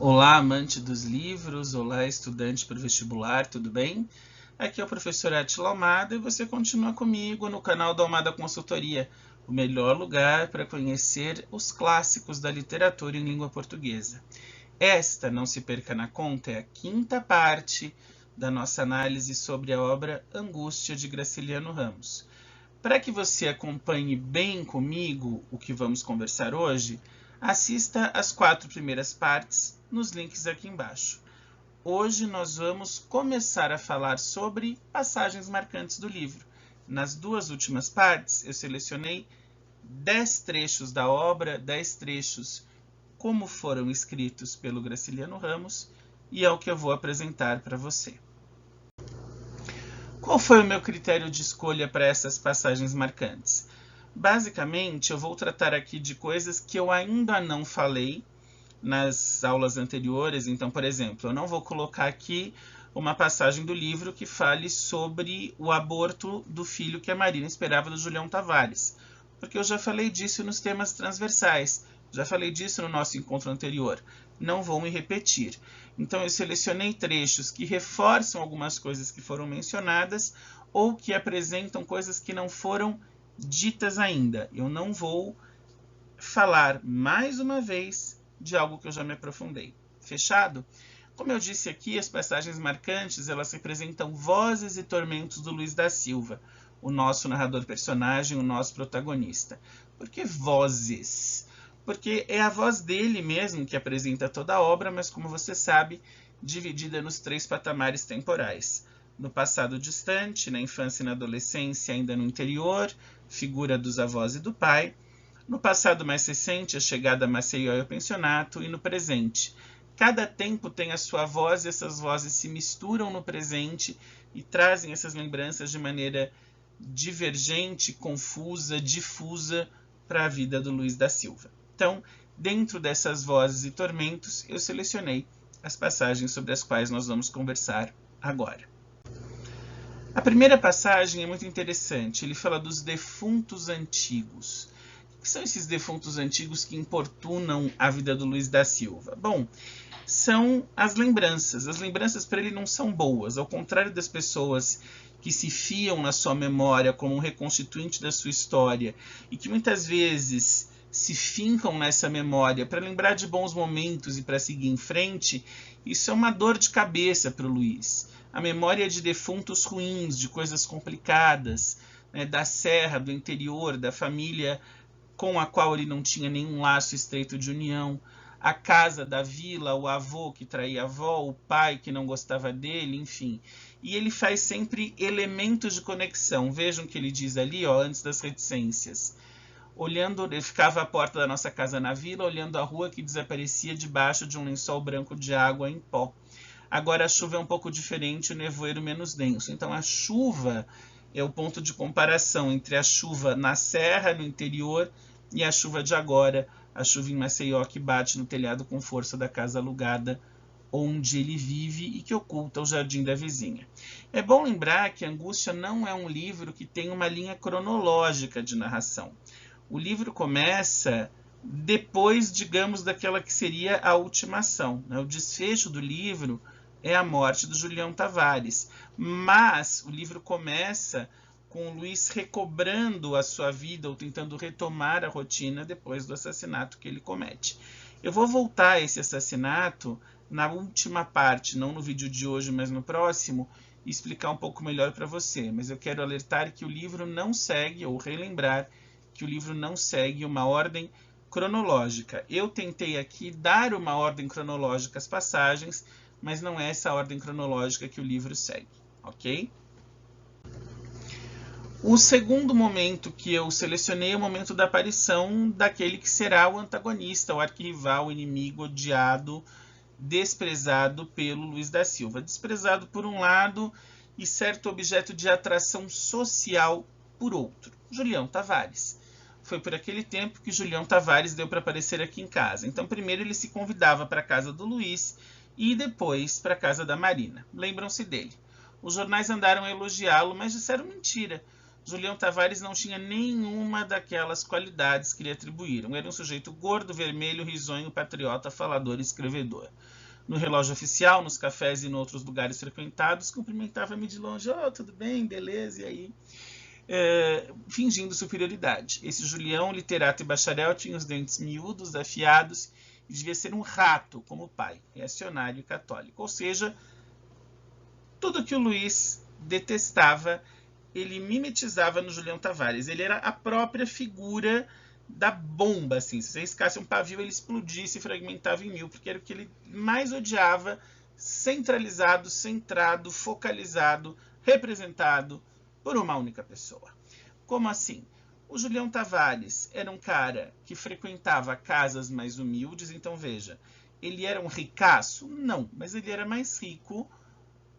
Olá, amante dos livros, olá, estudante para o vestibular, tudo bem? Aqui é o professor Átila Almada e você continua comigo no canal da Almada Consultoria, o melhor lugar para conhecer os clássicos da literatura em língua portuguesa. Esta, não se perca na conta, é a quinta parte da nossa análise sobre a obra Angústia de Graciliano Ramos. Para que você acompanhe bem comigo o que vamos conversar hoje, assista as 4 primeiras partes nos links aqui embaixo. Hoje nós vamos começar a falar sobre passagens marcantes do livro. Nas 2 últimas partes, eu selecionei 10 trechos da obra, 10 trechos como foram escritos pelo Graciliano Ramos, e é o que eu vou apresentar para você. Qual foi o meu critério de escolha para essas passagens marcantes? Basicamente, eu vou tratar aqui de coisas que eu ainda não falei nas aulas anteriores. Então, por exemplo, eu não vou colocar aqui uma passagem do livro que fale sobre o aborto do filho que a Marina esperava do Julião Tavares, porque eu já falei disso nos temas transversais, já falei disso no nosso encontro anterior. Não vou me repetir. Então, eu selecionei trechos que reforçam algumas coisas que foram mencionadas ou que apresentam coisas que não foram ditas ainda. Eu não vou falar mais uma vez de algo que eu já me aprofundei. Fechado? Como eu disse aqui, as passagens marcantes, elas representam vozes e tormentos do Luiz da Silva, o nosso narrador personagem, o nosso protagonista. Por que vozes? Porque é a voz dele mesmo que apresenta toda a obra, mas como você sabe, dividida nos 3 patamares temporais. No passado distante, na infância e na adolescência, ainda no interior, figura dos avós e do pai. No passado mais recente, a chegada a Maceió e ao pensionato, e no presente. Cada tempo tem a sua voz e essas vozes se misturam no presente e trazem essas lembranças de maneira divergente, confusa, difusa para a vida do Luiz da Silva. Então, dentro dessas vozes e tormentos, eu selecionei as passagens sobre as quais nós vamos conversar agora. A primeira passagem é muito interessante. Ele fala dos defuntos antigos. O que são esses defuntos antigos que importunam a vida do Luiz da Silva? Bom, são as lembranças. As lembranças para ele não são boas. Ao contrário das pessoas que se fiam na sua memória como um reconstituinte da sua história e que muitas vezes se fincam nessa memória para lembrar de bons momentos e para seguir em frente, isso é uma dor de cabeça para o Luiz. A memória de defuntos ruins, de coisas complicadas, né, da serra, do interior, da família com a qual ele não tinha nenhum laço estreito de união, a casa da vila, o avô que traía a avó, o pai que não gostava dele, enfim. E ele faz sempre elementos de conexão. Vejam o que ele diz ali, ó, antes das reticências. Olhando, ele ficava à porta da nossa casa na vila, olhando a rua que desaparecia debaixo de um lençol branco de água em pó. Agora a chuva é um pouco diferente, o nevoeiro menos denso. Então a chuva é o ponto de comparação entre a chuva na serra, no interior, e a chuva de agora, a chuva em Maceió que bate no telhado com força da casa alugada onde ele vive e que oculta o jardim da vizinha. É bom lembrar que Angústia não é um livro que tem uma linha cronológica de narração. O livro começa depois, digamos, daquela que seria a ultimação. O desfecho do livro é a morte do Julião Tavares, mas o livro começa com o Luiz recobrando a sua vida ou tentando retomar a rotina depois do assassinato que ele comete. Eu vou voltar a esse assassinato na última parte, não no vídeo de hoje, mas no próximo, e explicar um pouco melhor para você. Mas eu quero alertar que o livro não segue, ou relembrar que o livro não segue uma ordem cronológica. Eu tentei aqui dar uma ordem cronológica às passagens, mas não é essa ordem cronológica que o livro segue, ok? O segundo momento que eu selecionei é o momento da aparição daquele que será o antagonista, o arquirrival, o inimigo, odiado, desprezado pelo Luiz da Silva. Desprezado por um lado e certo objeto de atração social por outro. Julião Tavares. Foi por aquele tempo que Julião Tavares deu para aparecer aqui em casa. Então, primeiro ele se convidava para a casa do Luiz e depois para a casa da Marina. Lembram-se dele. Os jornais andaram a elogiá-lo, mas disseram mentira. Julião Tavares não tinha nenhuma daquelas qualidades que lhe atribuíram. Era um sujeito gordo, vermelho, risonho, patriota, falador e escrevedor. No relógio oficial, nos cafés e em outros lugares frequentados, cumprimentava-me de longe. Oh, tudo bem, beleza, e aí? Fingindo superioridade. Esse Julião, literato e bacharel, tinha os dentes miúdos, afiados, e devia ser um rato, como o pai, reacionário e católico. Ou seja, tudo que o Luiz detestava, ele mimetizava no Julião Tavares. Ele era a própria figura da bomba, assim. Se você riscasse um pavio, ele explodia e se fragmentava em mil, porque era o que ele mais odiava, centralizado, centrado, focalizado, representado por uma única pessoa. Como assim? O Julião Tavares era um cara que frequentava casas mais humildes, então veja, ele era um ricaço? Não, mas ele era mais rico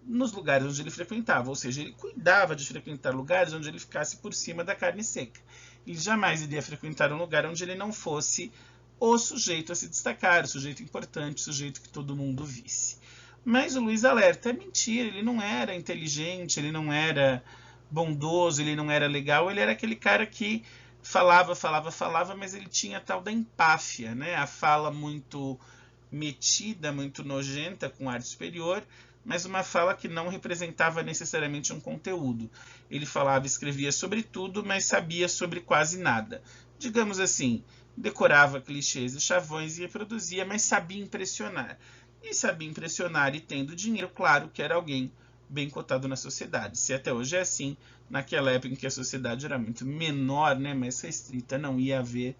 nos lugares onde ele frequentava, ou seja, ele cuidava de frequentar lugares onde ele ficasse por cima da carne seca. Ele jamais iria frequentar um lugar onde ele não fosse o sujeito a se destacar, o sujeito importante, o sujeito que todo mundo visse. Mas o Luiz alerta, é mentira, ele não era inteligente, ele não era bondoso, ele não era legal, ele era aquele cara que falava, mas ele tinha a tal da empáfia, né? A fala muito metida, muito nojenta, com ar superior, mas uma fala que não representava necessariamente um conteúdo. Ele falava e escrevia sobre tudo, mas sabia sobre quase nada. Digamos assim, decorava clichês e chavões e reproduzia, mas sabia impressionar. E sabia impressionar e tendo dinheiro, claro que era alguém bem cotado na sociedade. Se até hoje é assim, naquela época em que a sociedade era muito menor, né, mais restrita, não ia haver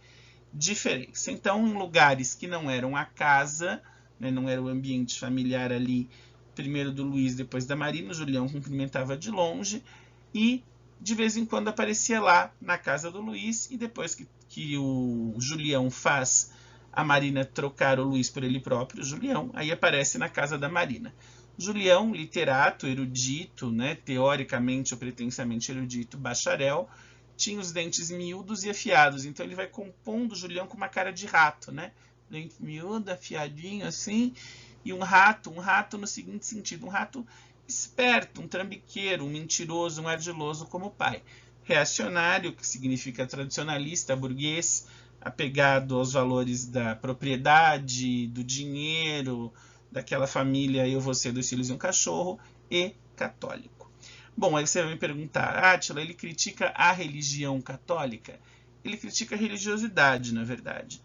diferença. Então, em lugares que não eram a casa, né, não era o ambiente familiar ali, primeiro do Luiz, depois da Marina, o Julião cumprimentava de longe e de vez em quando aparecia lá na casa do Luiz, e depois que o Julião faz a Marina trocar o Luiz por ele próprio, o Julião, aí aparece na casa da Marina. Julião, literato, erudito, né, teoricamente ou pretensamente erudito, bacharel, tinha os dentes miúdos e afiados, então ele vai compondo o Julião com uma cara de rato, né? Dente miúdo, afiadinho assim, e um rato no seguinte sentido, um rato esperto, um trambiqueiro, um mentiroso, um ardiloso como o pai. Reacionário, que significa tradicionalista, burguês, apegado aos valores da propriedade, do dinheiro, daquela família eu, você, 2 filhos e um cachorro, e católico. Bom, aí você vai me perguntar, Átila, ele critica a religião católica? Ele critica a religiosidade, na verdade.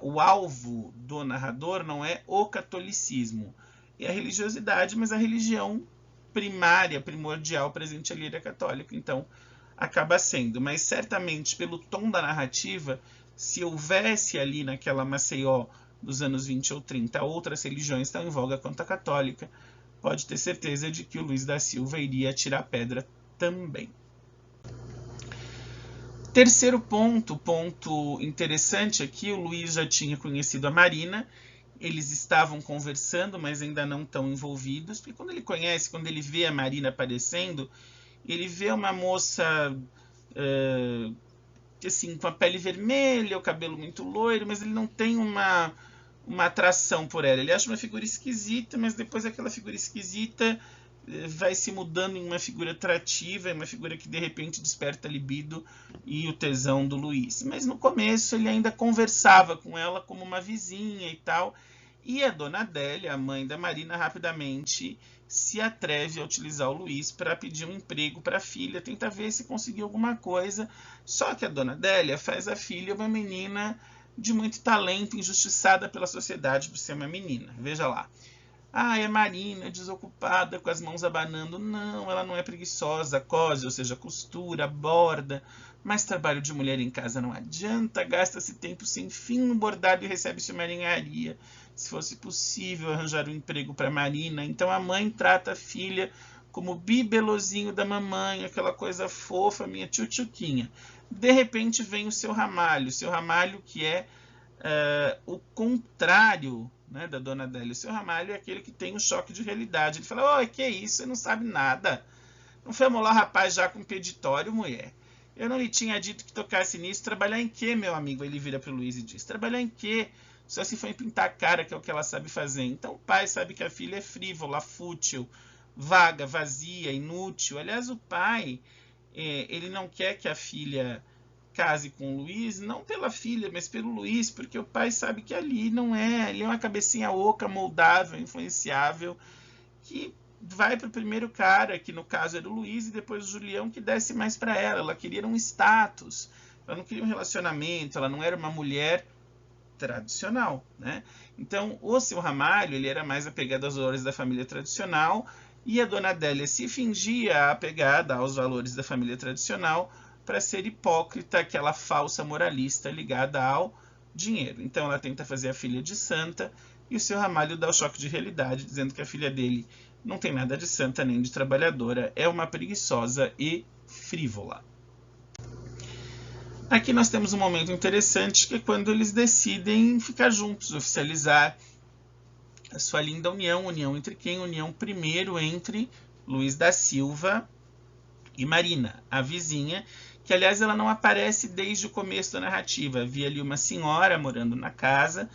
O alvo do narrador não é o catolicismo, é a religiosidade, mas a religião primária, primordial, presente ali era católica, então acaba sendo. Mas certamente, pelo tom da narrativa, se houvesse ali naquela Maceió dos anos 20 ou 30 outras religiões tão em voga quanto a católica, pode ter certeza de que o Luiz da Silva iria atirar pedra também. Terceiro ponto interessante aqui, o Luiz já tinha conhecido a Marina, eles estavam conversando, mas ainda não tão envolvidos, porque quando ele vê a Marina aparecendo, ele vê uma moça assim, com a pele vermelha, o cabelo muito loiro, mas ele não tem uma atração por ela. Ele acha uma figura esquisita, mas depois aquela figura esquisita vai se mudando em uma figura atrativa, uma figura que de repente desperta a libido e o tesão do Luiz. Mas no começo ele ainda conversava com ela como uma vizinha e tal, e a dona Adélia, a mãe da Marina, rapidamente se atreve a utilizar o Luiz para pedir um emprego para a filha, tenta ver se conseguiu alguma coisa, só que a dona Adélia faz a filha uma menina de muito talento, injustiçada pela sociedade por ser uma menina. Veja lá. É Marina, desocupada, com as mãos abanando. Não, ela não é preguiçosa, cose, ou seja, costura, borda. Mas trabalho de mulher em casa não adianta, gasta-se tempo sem fim no bordado e recebe-se uma ninharia. Se fosse possível arranjar um emprego para Marina, então a mãe trata a filha como o bibelozinho da mamãe, aquela coisa fofa, minha tchutchuquinha. De repente vem o seu Ramalho que é o contrário, né, da dona Adélia. O seu Ramalho é aquele que tem um choque de realidade. Ele fala, que isso, você não sabe nada. Não foi lá, rapaz, já com peditório, mulher. Eu não lhe tinha dito que tocasse nisso. Trabalhar em quê, meu amigo? Ele vira para o Luiz e diz, trabalhar em quê? Só se for em pintar a cara, que é o que ela sabe fazer. Então o pai sabe que a filha é frívola, fútil, vaga, vazia, inútil. Aliás, o pai, ele não quer que a filha case com o Luiz, não pela filha, mas pelo Luiz, porque o pai sabe que ali não é, ele é uma cabecinha oca, moldável, influenciável, que vai para o primeiro cara, que no caso era o Luiz, e depois o Julião, que desce mais para ela. Ela queria um status, ela não queria um relacionamento, ela não era uma mulher tradicional, né? Então, o seu Ramalho, ele era mais apegado aos valores da família tradicional, e a dona Adélia se fingia apegada aos valores da família tradicional para ser hipócrita, aquela falsa moralista ligada ao dinheiro. Então, ela tenta fazer a filha de santa, e o seu Ramalho dá o choque de realidade, dizendo que a filha dele não tem nada de santa nem de trabalhadora, é uma preguiçosa e frívola. Aqui nós temos um momento interessante, que é quando eles decidem ficar juntos, oficializar a sua linda união. União entre quem? União primeiro entre Luiz da Silva e Marina, a vizinha, que aliás ela não aparece desde o começo da narrativa. Havia ali uma senhora morando na casa,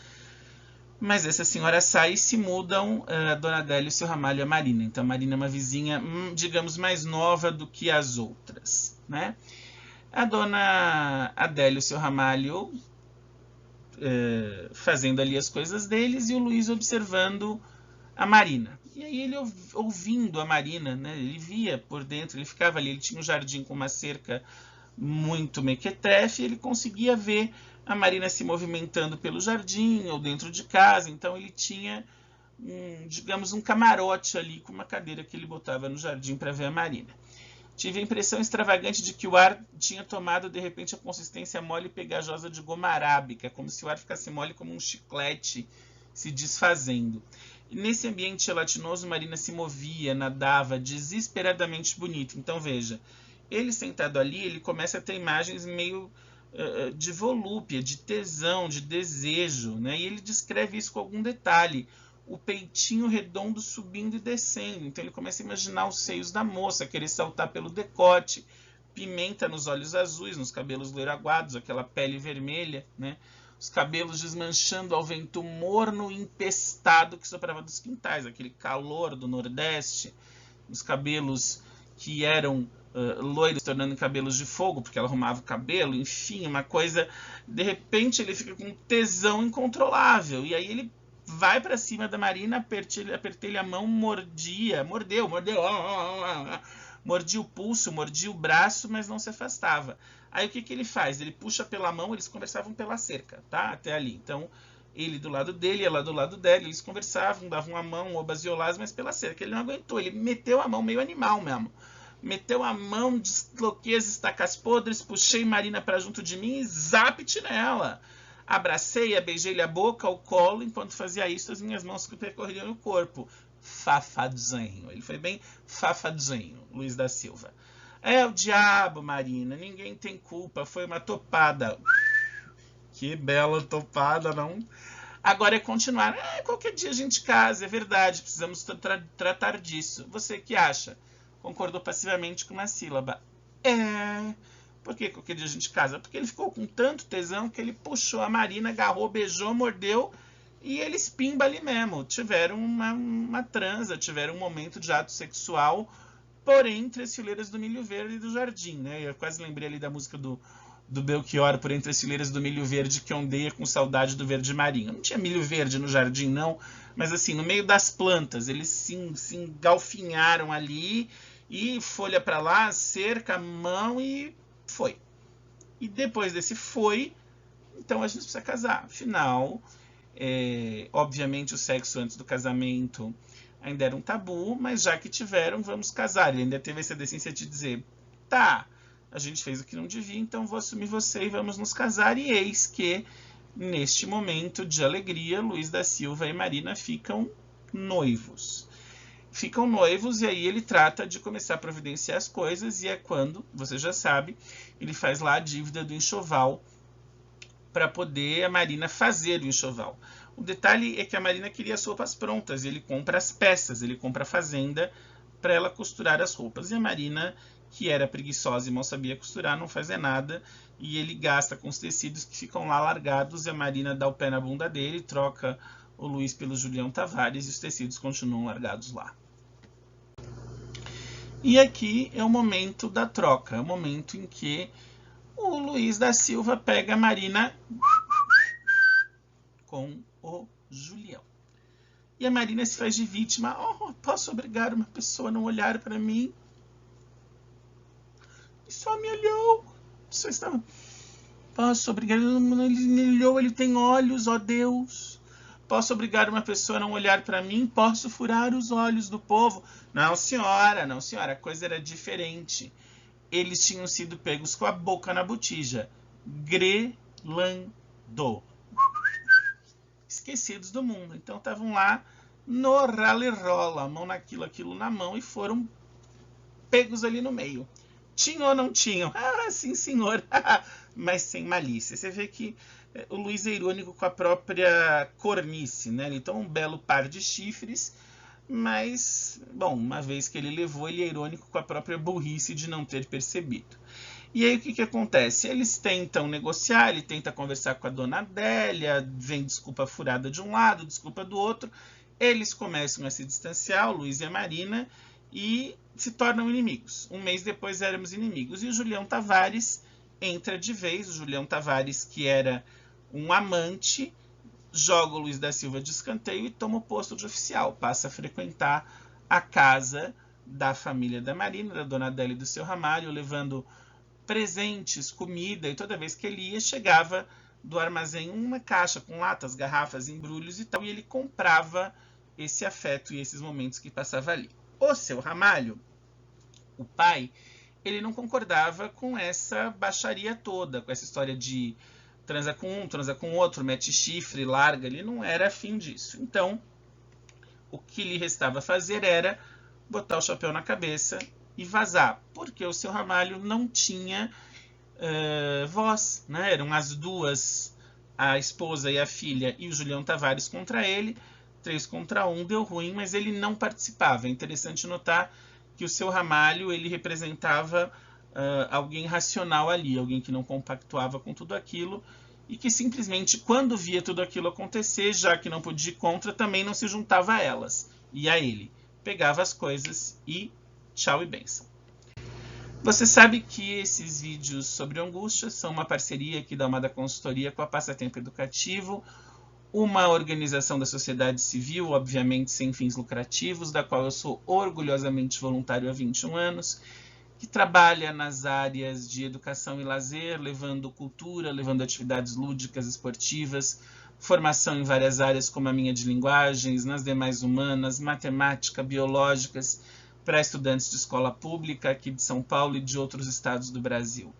mas essa senhora sai e se mudam a Dona Adélia, o seu Ramalho e a Marina. Então a Marina é uma vizinha, digamos, mais nova do que as outras, né? A Dona Adélia e o seu Ramalho fazendo ali as coisas deles, e o Luiz observando a Marina. E aí ele ouvindo a Marina, né? Ele via por dentro, ele ficava ali, ele tinha um jardim com uma cerca muito mequetrefe, e ele conseguia ver a Marina se movimentando pelo jardim ou dentro de casa. Então ele tinha, digamos, um camarote ali com uma cadeira que ele botava no jardim para ver a Marina. Tive a impressão extravagante de que o ar tinha tomado de repente a consistência mole e pegajosa de goma arábica, como se o ar ficasse mole como um chiclete se desfazendo. E nesse ambiente gelatinoso, Marina se movia, nadava, desesperadamente bonito. Então veja, ele sentado ali, ele começa a ter imagens meio de volúpia, de tesão, de desejo, né? E ele descreve isso com algum detalhe. O peitinho redondo subindo e descendo. Então ele começa a imaginar os seios da moça, querer saltar pelo decote, pimenta nos olhos azuis, nos cabelos loiraguados, aquela pele vermelha, né? Os cabelos desmanchando ao vento morno e empestado que soprava dos quintais, aquele calor do Nordeste, os cabelos que eram loiros tornando cabelos de fogo, porque ela arrumava o cabelo, enfim, uma coisa. De repente ele fica com um tesão incontrolável, e aí ele vai para cima da Marina, apertei-lhe a mão, mordia o pulso, mordia o braço, mas não se afastava. Aí o que ele faz? Ele puxa pela mão, eles conversavam pela cerca, tá? Até ali. Então, ele do lado dele, ela do lado dela, eles conversavam, davam a mão, obasiolás, mas pela cerca. Ele não aguentou, ele meteu a mão, meio animal mesmo. Meteu a mão, desloquei as estacas podres, puxei Marina para junto de mim e zapt nela. Abracei-a, beijei-lhe a boca, o colo, enquanto fazia isso, as minhas mãos percorriam o corpo. Fafadinho. Ele foi bem fafadinho, Luiz da Silva. É o diabo, Marina, ninguém tem culpa, foi uma topada. Que bela topada, não? Agora é continuar. Qualquer dia a gente casa, é verdade, precisamos tratar disso. Você que acha? Concordou passivamente com uma sílaba. Por que qualquer dia a gente casa? Porque ele ficou com tanto tesão que ele puxou a Marina, agarrou, beijou, mordeu, e eles pimba ali mesmo. Tiveram uma transa, tiveram um momento de ato sexual, porém entre as fileiras do milho verde e do jardim, né? Eu quase lembrei ali da música do Belchior, por entre as fileiras do milho verde, que ondeia com saudade do verde marinho. Não tinha milho verde no jardim, não, mas assim, no meio das plantas, eles se engalfinharam ali, e folha para lá, cerca, mão, e foi. E depois desse foi, então a gente precisa casar. Afinal, obviamente o sexo antes do casamento ainda era um tabu, mas já que tiveram, vamos casar. Ele ainda teve essa decência de dizer, tá, a gente fez o que não devia, então vou assumir você e vamos nos casar. E eis que, neste momento de alegria, Luiz da Silva e Marina ficam noivos. Ficam noivos, e aí ele trata de começar a providenciar as coisas, e é quando, você já sabe, ele faz lá a dívida do enxoval para poder a Marina fazer o enxoval. O detalhe é que a Marina queria as roupas prontas, e ele compra as peças, ele compra a fazenda para ela costurar as roupas. E a Marina, que era preguiçosa e mal sabia costurar, não fazia nada, e ele gasta com os tecidos que ficam lá largados, e a Marina dá o pé na bunda dele, troca o Luiz pelo Julião Tavares, e os tecidos continuam largados lá. E aqui é o momento da troca, é o momento em que o Luiz da Silva pega a Marina com o Julião. E a Marina se faz de vítima. Oh, posso obrigar uma pessoa a não olhar para mim? Ele só me olhou. Só estava... Posso obrigar... Ele me olhou, ele tem olhos, ó Deus. Posso obrigar uma pessoa a não olhar para mim? Posso furar os olhos do povo? Não, senhora, não, senhora. A coisa era diferente. Eles tinham sido pegos com a boca na botija. Grelando. Esquecidos do mundo. Então estavam lá no rally-rola, a mão naquilo, aquilo na mão, e foram pegos ali no meio. Tinham ou não tinham? Ah, sim, senhor. Mas sem malícia. Você vê que o Luiz é irônico com a própria cornice, né? Ele toma um belo par de chifres, mas, bom, uma vez que ele levou, ele é irônico com a própria burrice de não ter percebido. E aí o que acontece? Eles tentam negociar, ele tenta conversar com a dona Adélia, vem desculpa furada de um lado, desculpa do outro. Eles começam a se distanciar, o Luiz e a Marina, e se tornam inimigos. Um mês depois éramos inimigos. E o Julião Tavares entra de vez. O Julião Tavares, que era um amante, joga o Luiz da Silva de escanteio e toma o posto de oficial. Passa a frequentar a casa da família da Marina, da dona Adélia e do seu Ramalho, levando presentes, comida, e toda vez que ele ia, chegava do armazém uma caixa com latas, garrafas, embrulhos e tal, e ele comprava esse afeto e esses momentos que passava ali. O seu Ramalho, o pai, ele não concordava com essa baixaria toda, com essa história de transa com um, transa com outro, mete chifre, larga, ele não era afim disso. Então, o que lhe restava fazer era botar o chapéu na cabeça e vazar, porque o seu Ramalho não tinha voz, né? Eram as duas, a esposa e a filha, e o Julião Tavares contra ele, 3 contra 1, deu ruim, mas ele não participava. É interessante notar que o seu Ramalho, ele representava alguém racional ali, alguém que não compactuava com tudo aquilo, e que simplesmente, quando via tudo aquilo acontecer, já que não podia ir contra, também não se juntava a elas, e a ele. Pegava as coisas e tchau e benção. Você sabe que esses vídeos sobre angústia são uma parceria aqui da Almada Consultoria com a Passatempo Educativo, uma organização da sociedade civil, obviamente sem fins lucrativos, da qual eu sou orgulhosamente voluntário há 21 anos, que trabalha nas áreas de educação e lazer, levando cultura, levando atividades lúdicas, esportivas, formação em várias áreas como a minha de linguagens, nas demais humanas, matemática, biológicas, para estudantes de escola pública aqui de São Paulo e de outros estados do Brasil.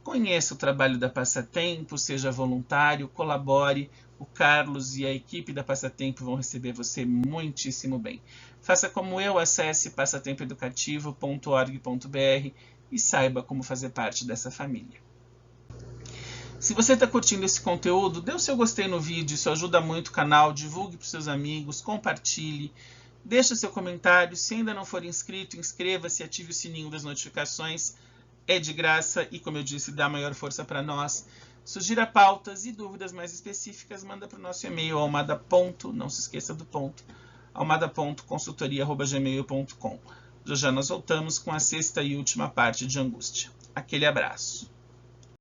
Conheça o trabalho da Passatempo, seja voluntário, colabore. O Carlos e a equipe da Passatempo vão receber você muitíssimo bem. Faça como eu, acesse passatempoeducativo.org.br e saiba como fazer parte dessa família. Se você está curtindo esse conteúdo, dê o seu gostei no vídeo, isso ajuda muito o canal, divulgue para os seus amigos, compartilhe. Deixe seu comentário, se ainda não for inscrito, inscreva-se, ative o sininho das notificações, é de graça e, como eu disse, dá maior força para nós. Sugira pautas e dúvidas mais específicas, manda para o nosso e-mail almada. Não se esqueça do ponto, almada.consultoria@gmail.com. Já nós voltamos com a 6ª e última parte de Angústia. Aquele abraço.